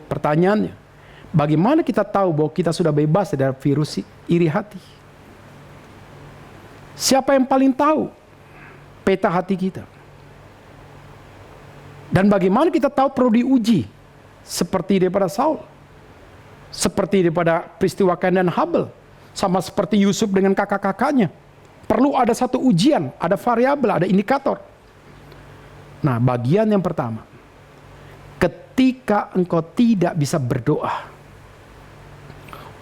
Pertanyaannya, bagaimana kita tahu bahwa kita sudah bebas dari virus iri hati? Siapa yang paling tahu peta hati kita? Dan bagaimana kita tahu perlu diuji? Seperti daripada Saul, seperti daripada peristiwa Kain dan Habel, sama seperti Yusuf dengan kakak-kakaknya. Perlu ada satu ujian, ada variabel, ada indikator. Nah, bagian yang pertama, ketika engkau tidak bisa berdoa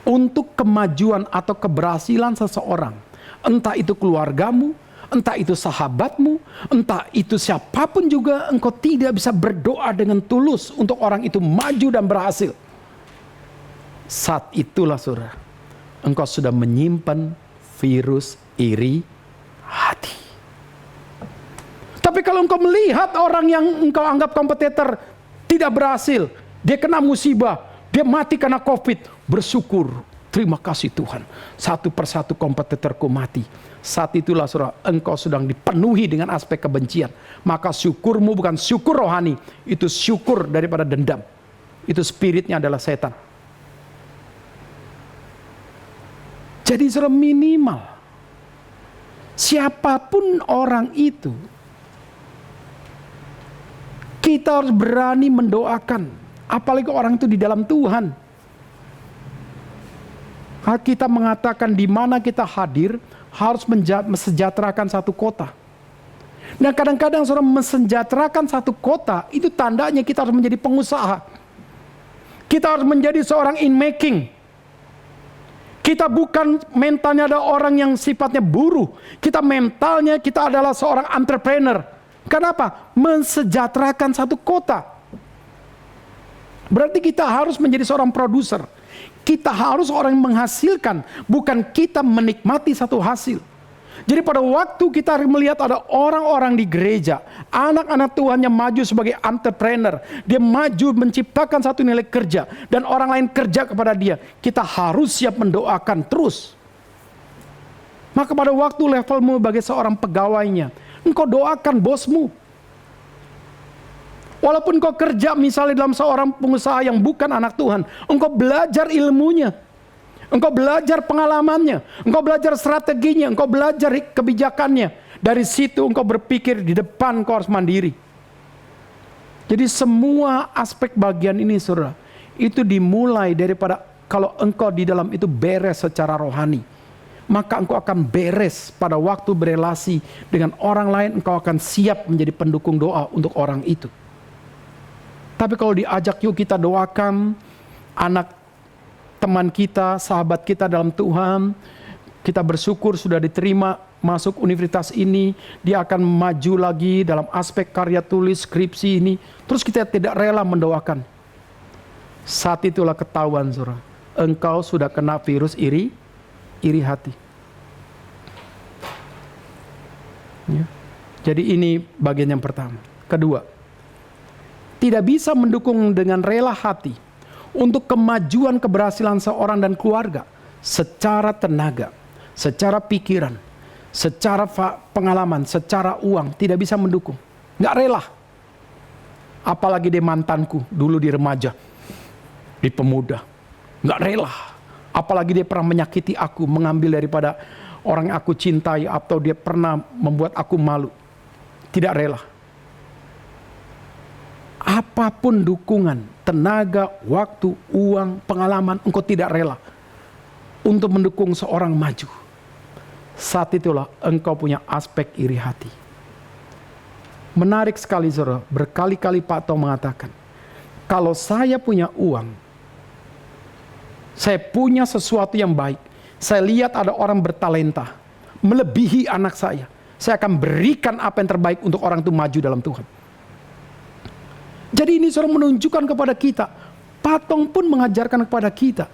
untuk kemajuan atau keberhasilan seseorang, entah itu keluargamu, entah itu sahabatmu, entah itu siapapun juga, engkau tidak bisa berdoa dengan tulus untuk orang itu maju dan berhasil. Saat itulah saudara, engkau sudah menyimpan virus iri hati. Tapi kalau engkau melihat orang yang engkau anggap kompetitor tidak berhasil, dia kena musibah, dia mati karena COVID, bersyukur. Terima kasih Tuhan, satu persatu kompetitorku mati. Saat itulah saudara, engkau sedang dipenuhi dengan aspek kebencian. Maka syukurmu bukan syukur rohani, itu syukur daripada dendam. Itu spiritnya adalah setan. Jadi saudara, minimal siapapun orang itu, kita harus berani mendoakan. Apalagi orang itu di dalam Tuhan. Kita mengatakan di mana kita hadir harus mensejahterakan satu kota. Nah, kadang-kadang saudara, mensejahterakan satu kota itu tandanya kita harus menjadi pengusaha. Kita harus menjadi seorang in making. Kita bukan mentalnya ada orang yang sifatnya buruh. Kita mentalnya kita adalah seorang entrepreneur. Kenapa? Mensejahterakan satu kota. Berarti kita harus menjadi seorang produser. Kita harus orang yang menghasilkan, bukan kita menikmati satu hasil. Jadi pada waktu kita melihat ada orang-orang di gereja, anak-anak Tuhan yang maju sebagai entrepreneur, dia maju menciptakan satu nilai kerja, dan orang lain kerja kepada dia, kita harus siap mendoakan terus. Maka pada waktu levelmu sebagai seorang pegawainya, engkau doakan bosmu. Walaupun kau kerja misalnya dalam seorang pengusaha yang bukan anak Tuhan, engkau belajar ilmunya, engkau belajar pengalamannya, engkau belajar strateginya, engkau belajar kebijakannya. Dari situ engkau berpikir di depan kau harus mandiri. Jadi semua aspek bagian ini saudara, itu dimulai daripada kalau engkau di dalam itu beres secara rohani. Maka engkau akan beres pada waktu berelasi dengan orang lain, engkau akan siap menjadi pendukung doa untuk orang itu. Tapi kalau diajak yuk kita doakan anak teman kita, sahabat kita dalam Tuhan, kita bersyukur sudah diterima masuk universitas ini, dia akan maju lagi dalam aspek karya tulis, skripsi ini, terus kita tidak rela mendoakan. Saat itulah ketahuan saudara, engkau sudah kena virus iri hati. Ya. Jadi ini bagian yang pertama. Kedua, tidak bisa mendukung dengan rela hati untuk kemajuan keberhasilan seorang dan keluarga secara tenaga, secara pikiran, secara pengalaman, secara uang, tidak bisa mendukung. Nggak rela. Apalagi dia mantanku dulu di remaja, di pemuda. Nggak rela. Apalagi dia pernah menyakiti aku, mengambil daripada orang yang aku cintai, atau dia pernah membuat aku malu. Tidak rela. Apapun dukungan, tenaga, waktu, uang, pengalaman, engkau tidak rela untuk mendukung seorang maju. Saat itulah engkau punya aspek iri hati. Menarik sekali saudara, berkali-kali Pak Tong mengatakan, kalau saya punya uang, saya punya sesuatu yang baik, saya lihat ada orang bertalenta, melebihi anak saya akan berikan apa yang terbaik untuk orang itu maju dalam Tuhan. Jadi ini saudara menunjukkan kepada kita, Pak Tong pun mengajarkan kepada kita,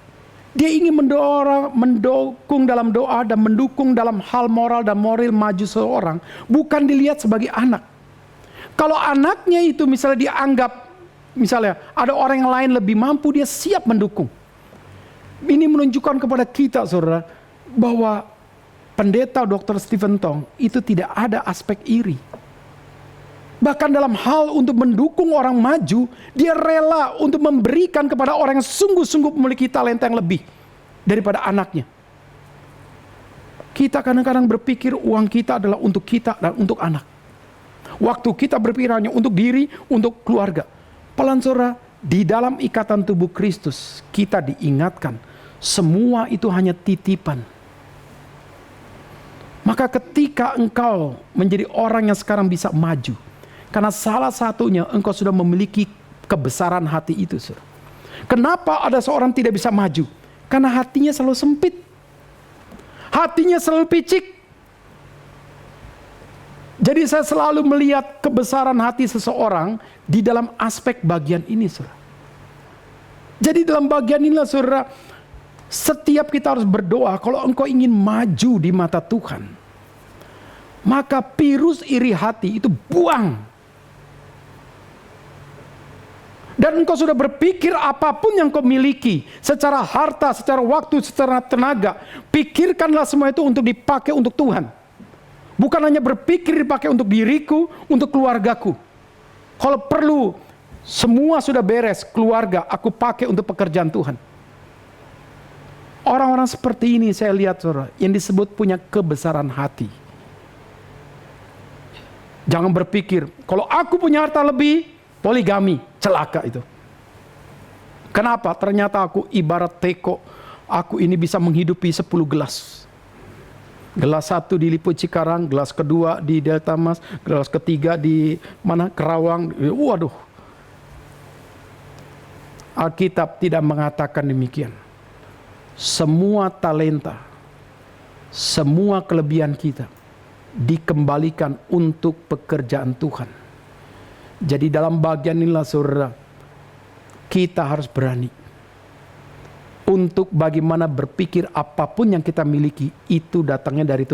dia ingin mendukung dalam doa dan mendukung dalam hal moral dan moral maju seorang, bukan dilihat sebagai anak. Kalau anaknya itu misalnya dianggap, misalnya ada orang yang lain lebih mampu, dia siap mendukung. Ini menunjukkan kepada kita saudara, bahwa pendeta Dr. Stephen Tong itu tidak ada aspek iri. Bahkan dalam hal untuk mendukung orang maju, dia rela untuk memberikan kepada orang yang sungguh-sungguh memiliki talenta yang lebih daripada anaknya. Kita kadang-kadang berpikir uang kita adalah untuk kita dan untuk anak. Waktu kita berpikir hanya untuk diri, untuk keluarga. Pelan saudara, di dalam ikatan tubuh Kristus, kita diingatkan, semua itu hanya titipan. Maka ketika engkau menjadi orang yang sekarang bisa maju, karena salah satunya engkau sudah memiliki kebesaran hati itu, saudara. Kenapa ada seorang tidak bisa maju? Karena hatinya selalu sempit. Hatinya selalu picik. Jadi saya selalu melihat kebesaran hati seseorang di dalam aspek bagian ini, saudara. Jadi dalam bagian inilah, saudara, setiap kita harus berdoa kalau engkau ingin maju di mata Tuhan. Maka virus iri hati itu buang. Dan engkau sudah berpikir apapun yang kau miliki, secara harta, secara waktu, secara tenaga, pikirkanlah semua itu untuk dipakai untuk Tuhan. Bukan hanya berpikir dipakai untuk diriku, untuk keluargaku. Kalau perlu, semua sudah beres, keluarga, aku pakai untuk pekerjaan Tuhan. Orang-orang seperti ini saya lihat, saudara, yang disebut punya kebesaran hati. Jangan berpikir, kalau aku punya harta lebih, poligami, celaka itu. Kenapa? Ternyata aku ibarat teko, aku ini bisa menghidupi 10 gelas. Gelas 1 di Lipo Cikarang, gelas kedua di Delta Mas, gelas ketiga di mana? Kerawang. Waduh. Alkitab tidak mengatakan demikian. Semua talenta, semua kelebihan kita dikembalikan untuk pekerjaan Tuhan. Jadi dalam bagian inilah, saudara, kita harus berani untuk bagaimana berpikir apapun yang kita miliki itu datangnya dari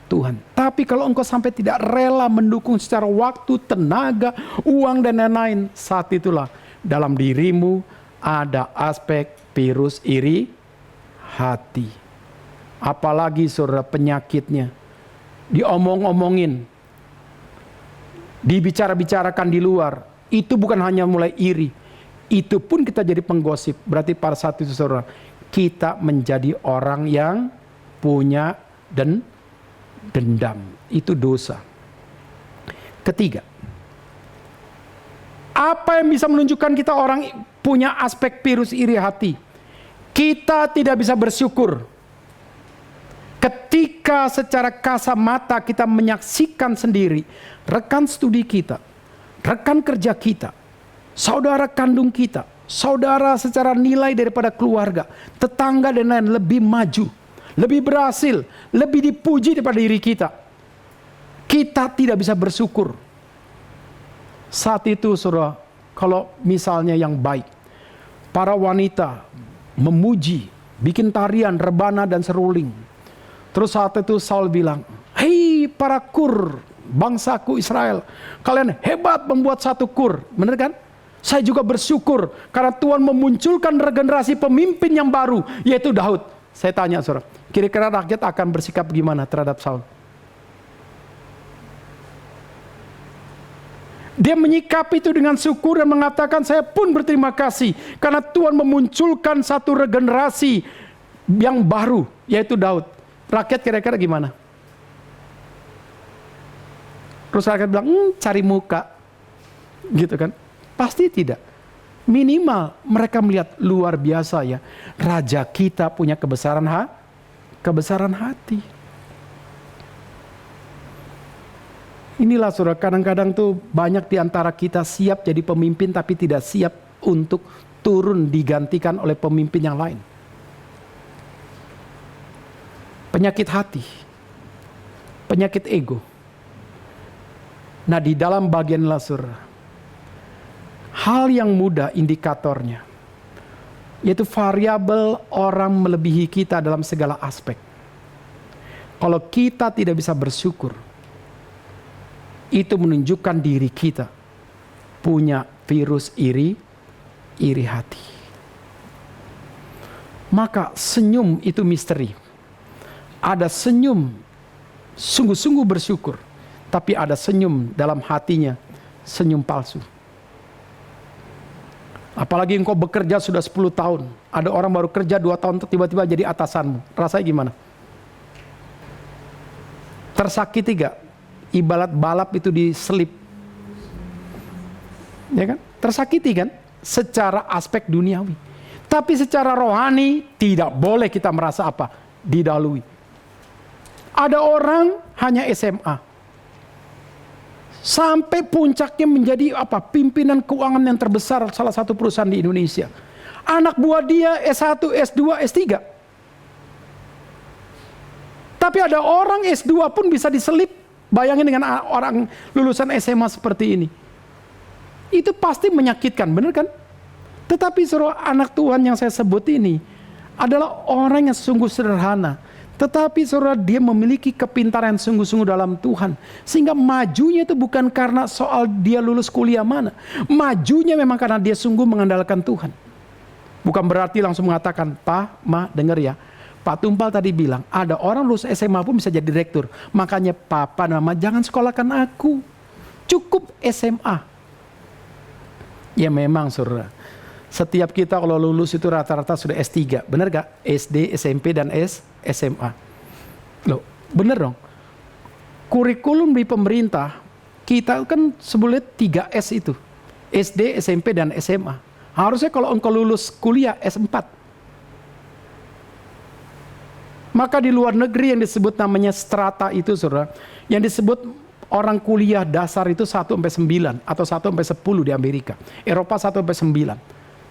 Tuhan. Tapi kalau engkau sampai tidak rela mendukung secara waktu, tenaga, uang dan lain-lain, saat itulah dalam dirimu ada aspek virus iri hati. Apalagi, saudara, penyakitnya diomong-omongin, dibicara-bicarakan di luar, itu bukan hanya mulai iri, itu pun kita jadi penggosip. Berarti pada saat itu, saudara, kita menjadi orang yang punya dendam. Itu dosa. Ketiga, apa yang bisa menunjukkan kita orang punya aspek virus iri hati? Kita tidak bisa bersyukur. Ketika secara kasat mata kita menyaksikan sendiri rekan studi kita, rekan kerja kita, saudara kandung kita, saudara secara nilai daripada keluarga, tetangga dan lain lebih maju, lebih berhasil, lebih dipuji daripada diri kita. Kita tidak bisa bersyukur. Saat itu, saudara, kalau misalnya yang baik, para wanita memuji, bikin tarian, rebana dan seruling. Terus saat itu Saul bilang, "Hei para kur, bangsaku Israel, kalian hebat membuat satu kur." Benar kan? Saya juga bersyukur karena Tuhan memunculkan regenerasi pemimpin yang baru, yaitu Daud. Saya tanya, saudara, kira-kira rakyat akan bersikap gimana terhadap Saul? Dia menyikapi itu dengan syukur dan mengatakan, "Saya pun berterima kasih karena Tuhan memunculkan satu regenerasi yang baru, yaitu Daud." Rakyat kira-kira gimana? Terus rakyat bilang, cari muka. Gitu kan? Pasti tidak. Minimal mereka melihat luar biasa ya. Raja kita punya kebesaran hati. Inilah, saudara, kadang-kadang tuh banyak di antara kita siap jadi pemimpin tapi tidak siap untuk turun digantikan oleh pemimpin yang lain. Penyakit hati, penyakit ego. Nah, di dalam bagian lasur, hal yang mudah indikatornya, yaitu variabel orang melebihi kita dalam segala aspek. Kalau kita tidak bisa bersyukur, itu menunjukkan diri kita punya virus iri hati. Maka senyum itu misteri. Ada senyum sungguh-sungguh bersyukur, tapi ada senyum dalam hatinya senyum palsu. Apalagi engkau bekerja sudah 10 tahun. Ada orang baru kerja 2 tahun tiba-tiba jadi atasanmu. Rasanya gimana? Tersakiti gak? Ibarat balap itu diselip. Ya kan? Tersakiti kan? Secara aspek duniawi. Tapi secara rohani tidak boleh kita merasa apa? Didahului. Ada orang hanya SMA. Sampai puncaknya menjadi apa? Pimpinan keuangan yang terbesar salah satu perusahaan di Indonesia. Anak buah dia S1, S2, S3. Tapi ada orang S2 pun bisa diselip. Bayangin dengan orang lulusan SMA seperti ini. Itu pasti menyakitkan, benar kan? Tetapi suruh anak Tuhan yang saya sebut ini adalah orang yang sungguh sederhana. Tetapi saudara, dia memiliki kepintaran sungguh-sungguh dalam Tuhan. Sehingga majunya itu bukan karena soal dia lulus kuliah mana. Majunya memang karena dia sungguh mengandalkan Tuhan. Bukan berarti langsung mengatakan, "Pak, Ma, dengar ya. Pak Tumpal tadi bilang, ada orang lulus SMA pun bisa jadi direktur. Makanya Papa, Mama, jangan sekolahkan aku. Cukup SMA." Ya memang saudara. Setiap kita kalau lulus itu rata-rata sudah S3. Benar gak? SD, SMP, dan SMA. Loh, bener dong. Kurikulum di pemerintah, kita kan sebulan 3S itu. SD, SMP, dan SMA. Harusnya kalau engkau lulus kuliah S4. Maka di luar negeri yang disebut namanya strata itu saudara. Yang disebut orang kuliah dasar itu 1-9 atau 1-10 di Amerika. Eropa 1-9.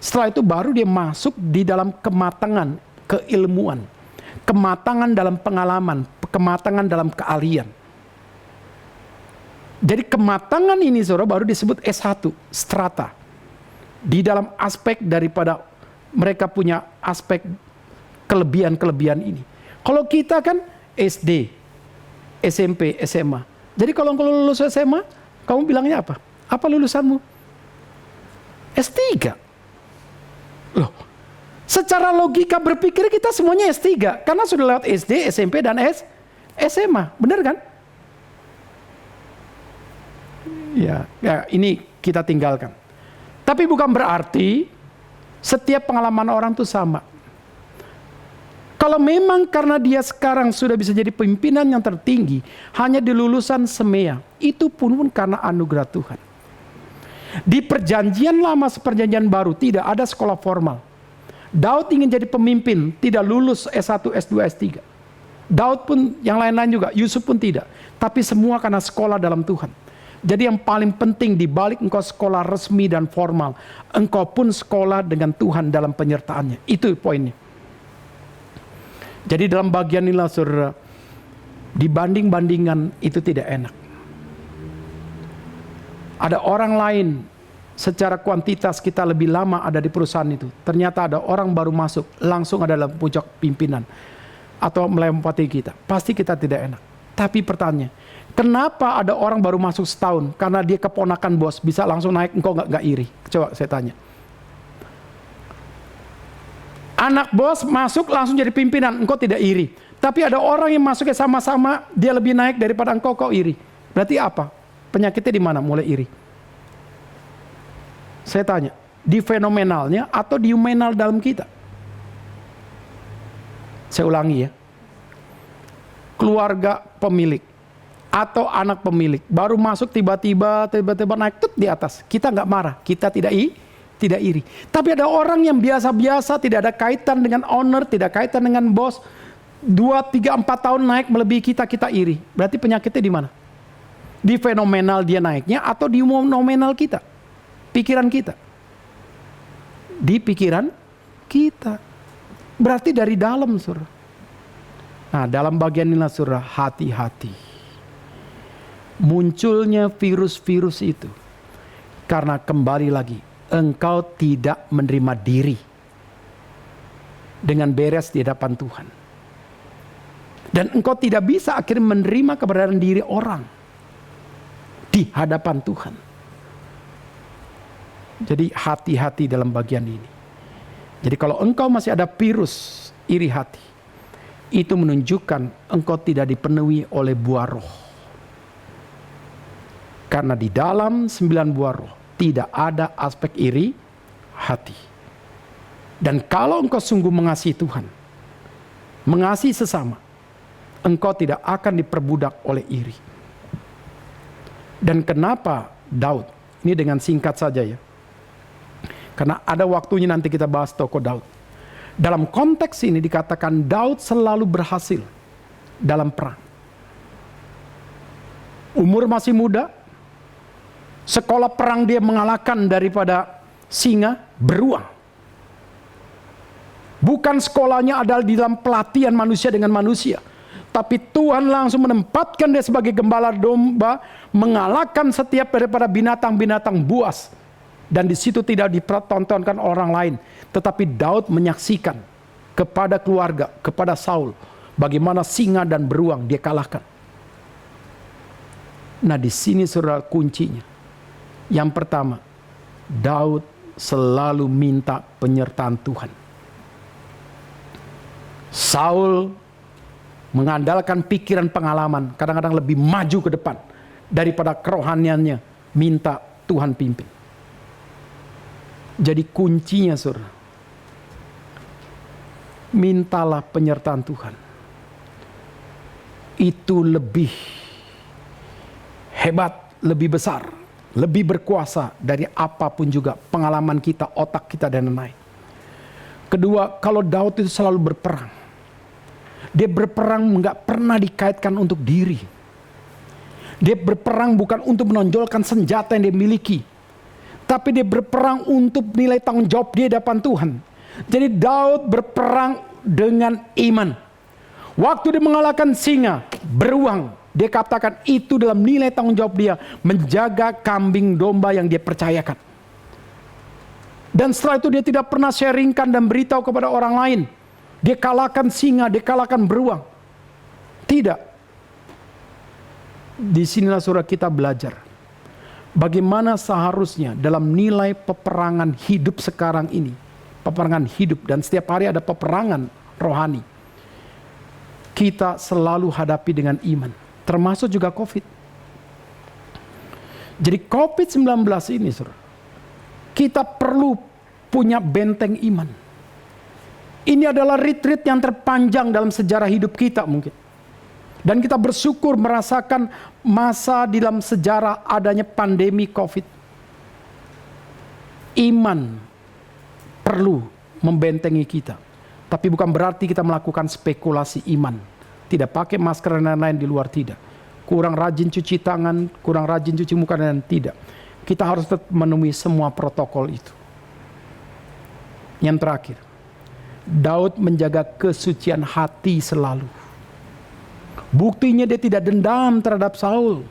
Setelah itu baru dia masuk di dalam kematangan, keilmuan. Kematangan dalam pengalaman, kematangan dalam keahlian. Jadi kematangan ini saudara baru disebut S1, strata. Di dalam aspek daripada mereka punya aspek kelebihan-kelebihan ini. Kalau kita kan SD, SMP, SMA. Jadi kalau lulus SMA, kamu bilangnya apa? Apa lulusanmu? S3. Loh, secara logika berpikir kita semuanya S3 karena sudah lewat SD, SMP, dan SMA, benar kan? Ya, ini kita tinggalkan. Tapi bukan berarti setiap pengalaman orang itu sama. Kalau memang karena dia sekarang sudah bisa jadi pimpinan yang tertinggi hanya di lulusan SEMEA, itu pun karena anugerah Tuhan. Di perjanjian lama seperjanjian baru tidak ada sekolah formal. Daud ingin jadi pemimpin, tidak lulus S1, S2, S3. Daud pun yang lain-lain juga, Yusuf pun tidak. Tapi semua karena sekolah dalam Tuhan. Jadi yang paling penting di balik engkau sekolah resmi dan formal, engkau pun sekolah dengan Tuhan dalam penyertaannya. Itu poinnya. Jadi dalam bagian inilah saudara, dibanding-bandingan itu tidak enak. Ada orang lain secara kuantitas kita lebih lama ada di perusahaan itu. Ternyata ada orang baru masuk langsung ada dalam puncak pimpinan atau melempati kita. Pasti kita tidak enak. Tapi pertanyaan, kenapa ada orang baru masuk setahun karena dia keponakan bos bisa langsung naik, engkau nggak iri? Coba saya tanya. Anak bos masuk langsung jadi pimpinan, engkau tidak iri. Tapi ada orang yang masuknya sama-sama dia lebih naik daripada engkau, kau iri. Berarti apa? Penyakitnya di mana mulai iri? Saya tanya, di fenomenalnya atau di humanal dalam kita? Saya ulangi ya. Keluarga pemilik atau anak pemilik baru masuk tiba-tiba naik tut di atas. Kita nggak marah, kita tidak iri. Tapi ada orang yang biasa-biasa tidak ada kaitan dengan owner, tidak kaitan dengan bos. 2, 3, 4 tahun naik melebihi kita iri. Berarti penyakitnya di mana? Di fenomenal dia naiknya atau di nominal kita? Pikiran kita. Di pikiran kita. Berarti dari dalam saudara. Nah dalam bagian inilah saudara, hati-hati. Munculnya virus-virus itu. Karena kembali lagi, engkau tidak menerima diri. Dengan beres di hadapan Tuhan. Dan engkau tidak bisa akhirnya menerima keberadaan diri orang. Di hadapan Tuhan. Jadi hati-hati dalam bagian ini. Jadi kalau engkau masih ada virus iri hati, itu menunjukkan engkau tidak dipenuhi oleh buah roh. Karena di dalam 9 buah roh tidak ada aspek iri hati. Dan kalau engkau sungguh mengasihi Tuhan, mengasihi sesama, engkau tidak akan diperbudak oleh iri. Dan kenapa Daud? Ini dengan singkat saja ya. Karena ada waktunya nanti kita bahas tokoh Daud. Dalam konteks ini dikatakan Daud selalu berhasil dalam perang. Umur masih muda, sekolah perang dia mengalahkan daripada singa beruang. Bukan sekolahnya adalah di dalam pelatihan manusia dengan manusia, tapi Tuhan langsung menempatkan dia sebagai gembala domba, mengalahkan setiap daripada binatang-binatang buas. Dan di situ tidak dipertontonkan orang lain, tetapi Daud menyaksikan kepada keluarga, kepada Saul, bagaimana singa dan beruang dia kalahkan. Nah, di sini saudara kuncinya. Yang pertama, Daud selalu minta penyertaan Tuhan. Saul mengandalkan pikiran pengalaman, kadang-kadang lebih maju ke depan daripada kerohaniannya, minta Tuhan pimpin. Jadi kuncinya saudara, mintalah penyertaan Tuhan. Itu lebih hebat, lebih besar, lebih berkuasa dari apapun juga pengalaman kita, otak kita dan lain-lain. Kedua, kalau Daud itu selalu berperang. Dia berperang nggak pernah dikaitkan untuk diri. Dia berperang bukan untuk menonjolkan senjata yang dia miliki, tapi dia berperang untuk nilai tanggung jawab dia di depan Tuhan. Jadi Daud berperang dengan iman. Waktu dia mengalahkan singa, beruang, dia katakan itu dalam nilai tanggung jawab dia menjaga kambing domba yang dia percayakan. Dan setelah itu dia tidak pernah sharingkan dan beritahu kepada orang lain. Dia kalahkan singa, dia kalahkan beruang. Tidak. Disinilah saudara kita belajar bagaimana seharusnya dalam nilai peperangan hidup sekarang ini. Peperangan hidup, dan setiap hari ada peperangan rohani. Kita selalu hadapi dengan iman. Termasuk juga COVID. Jadi COVID-19 ini saudara, kita perlu punya benteng iman. Ini adalah retreat yang terpanjang dalam sejarah hidup kita mungkin. Dan kita bersyukur merasakan masa dalam sejarah adanya pandemi COVID. Iman perlu membentengi kita. Tapi bukan berarti kita melakukan spekulasi iman. Tidak pakai masker dan lain-lain di luar, tidak. Kurang rajin cuci tangan, kurang rajin cuci muka dan tidak. Kita harus tetap memenuhi semua protokol itu. Yang terakhir, Daud menjaga kesucian hati selalu. Buktinya dia tidak dendam terhadap Saul.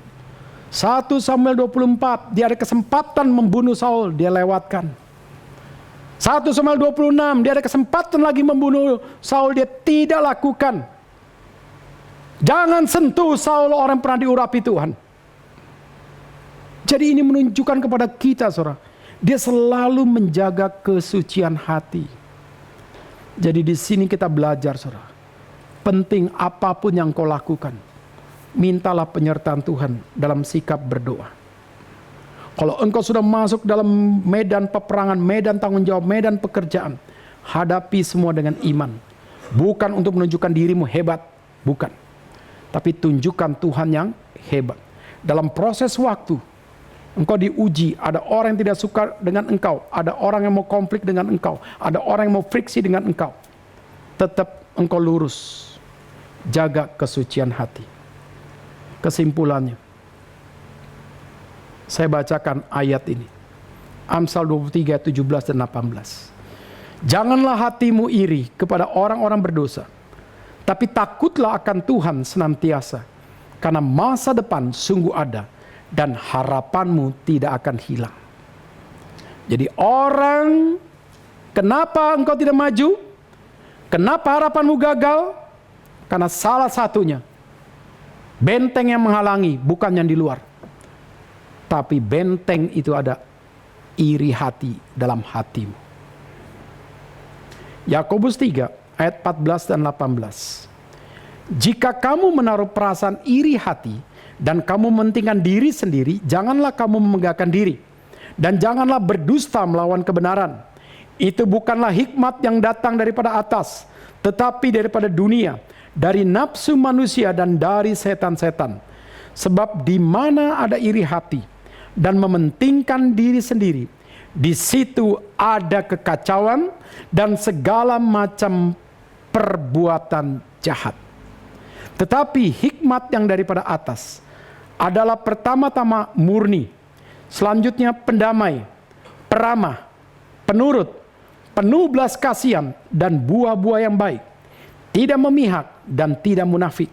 1 Samuel 24, dia ada kesempatan membunuh Saul, dia lewatkan. 1 Samuel 26, dia ada kesempatan lagi membunuh Saul, dia tidak lakukan. Jangan sentuh Saul, orang pernah diurapi Tuhan. Jadi ini menunjukkan kepada kita saudara, dia selalu menjaga kesucian hati. Jadi di sini kita belajar saudara, penting apapun yang kau lakukan, mintalah penyertaan Tuhan dalam sikap berdoa. Kalau engkau sudah masuk dalam medan peperangan, medan tanggung jawab, medan pekerjaan, hadapi semua dengan iman. Bukan untuk menunjukkan dirimu hebat, bukan. Tapi tunjukkan Tuhan yang hebat. Dalam proses waktu, engkau diuji, ada orang yang tidak suka dengan engkau, ada orang yang mau konflik dengan engkau, ada orang yang mau friksi dengan engkau. Tetap engkau lurus, jaga kesucian hati. Kesimpulannya, saya bacakan ayat ini. Amsal 23, 17 dan 18. Janganlah hatimu iri kepada orang-orang berdosa, tapi takutlah akan Tuhan senantiasa, karena masa depan sungguh ada, dan harapanmu tidak akan hilang. Jadi orang, kenapa engkau tidak maju? Kenapa harapanmu gagal? Karena salah satunya, benteng yang menghalangi bukan yang di luar, tapi benteng itu ada iri hati dalam hatimu. Yakobus 3 ayat 14 dan 18. Jika kamu menaruh perasaan iri hati dan kamu mementingkan diri sendiri, janganlah kamu memegahkan diri. Dan janganlah berdusta melawan kebenaran. Itu bukanlah hikmat yang datang daripada atas, tetapi daripada dunia, dari nafsu manusia dan dari setan-setan. Sebab di mana ada iri hati dan mementingkan diri sendiri, di situ ada kekacauan dan segala macam perbuatan jahat. Tetapi hikmat yang daripada atas adalah pertama-tama murni, selanjutnya pendamai, peramah, penurut, penuh belas kasihan dan buah-buah yang baik, tidak memihak dan tidak munafik,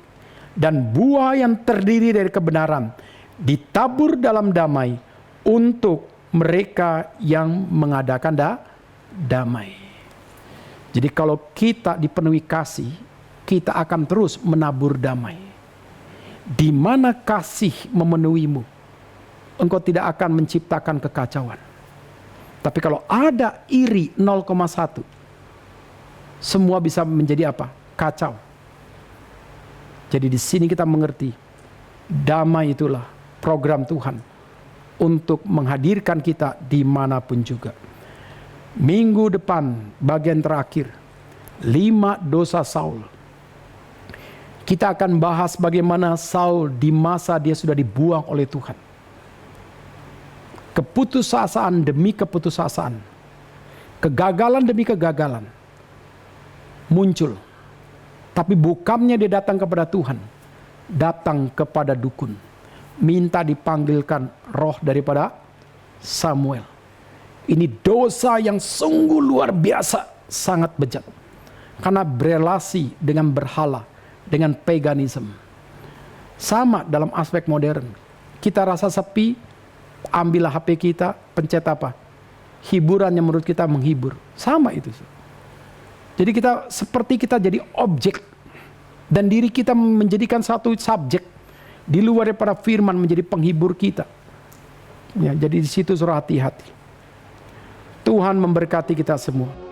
dan buah yang terdiri dari kebenaran ditabur dalam damai untuk mereka yang mengadakan damai. Jadi kalau kita dipenuhi kasih, kita akan terus menabur damai. Di mana kasih memenuhimu, engkau tidak akan menciptakan kekacauan. Tapi kalau ada iri 0,1, semua bisa menjadi apa? Kacau. Jadi di sini kita mengerti, damai itulah program Tuhan untuk menghadirkan kita dimanapun juga. Minggu depan bagian terakhir, 5 dosa Saul. Kita akan bahas bagaimana Saul di masa dia sudah dibuang oleh Tuhan. Keputusasaan demi keputusasaan, kegagalan demi kegagalan muncul. Tapi bukannya dia datang kepada Tuhan, datang kepada dukun, minta dipanggilkan roh daripada Samuel. Ini dosa yang sungguh luar biasa, sangat bejat. Karena berelasi dengan berhala, dengan paganisme. Sama dalam aspek modern. Kita rasa sepi, ambillah HP kita, pencet apa? Hiburan yang menurut kita menghibur. Sama itu. Jadi seperti kita jadi objek. Dan diri kita menjadikan satu subjek di luar daripada firman menjadi penghibur kita. Ya, jadi di situ suruh hati-hati. Tuhan memberkati kita semua.